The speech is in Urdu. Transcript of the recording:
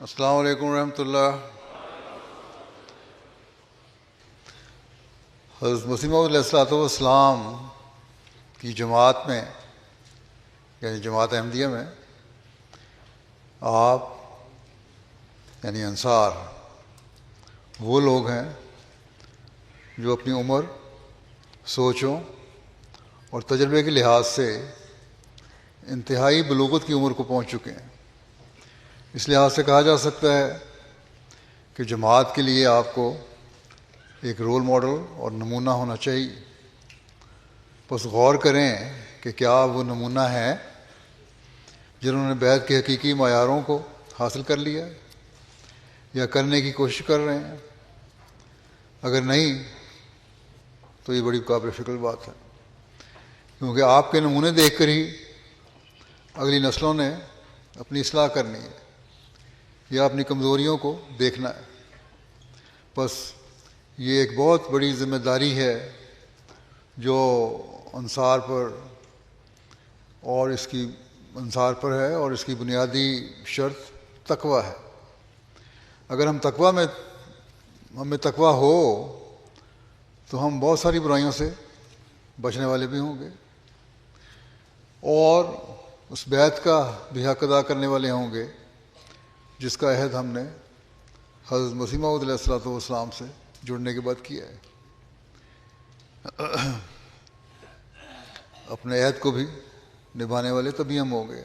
السلام علیکم ورحمۃ اللہ۔ حضرت مسیح موعود علیہ الصلوۃ والسلام کی جماعت میں، یعنی جماعت احمدیہ میں، آپ یعنی انصار وہ لوگ ہیں جو اپنی عمر، سوچوں اور تجربے کے لحاظ سے انتہائی بلوغت کی عمر کو پہنچ چکے ہیں۔ اس لحاظ سے کہا جا سکتا ہے کہ جماعت کے لیے آپ کو ایک رول ماڈل اور نمونہ ہونا چاہیے۔ بس غور کریں کہ کیا وہ نمونہ ہیں جنہوں نے بیعت کے حقیقی معیاروں کو حاصل کر لیا یا کرنے کی کوشش کر رہے ہیں؟ اگر نہیں تو یہ بڑی قابل فکر بات ہے، کیونکہ آپ کے نمونے دیکھ کر ہی اگلی نسلوں نے اپنی اصلاح کرنی ہے یا اپنی کمزوریوں کو دیکھنا ہے۔ بس یہ ایک بہت بڑی ذمہ داری ہے جو انصار پر ہے، اور اس کی بنیادی شرط تقویٰ ہے۔ اگر ہمیں تقویٰ ہو تو ہم بہت ساری برائیوں سے بچنے والے بھی ہوں گے اور اس بیعت کا بھی حق ادا کرنے والے ہوں گے جس کا عہد ہم نے حضرت مسیح موعود علیہ الصلوۃ والسلام سے جڑنے کے بعد کیا ہے۔ اپنے عہد کو بھی نبھانے والے تبھی ہم ہوں گے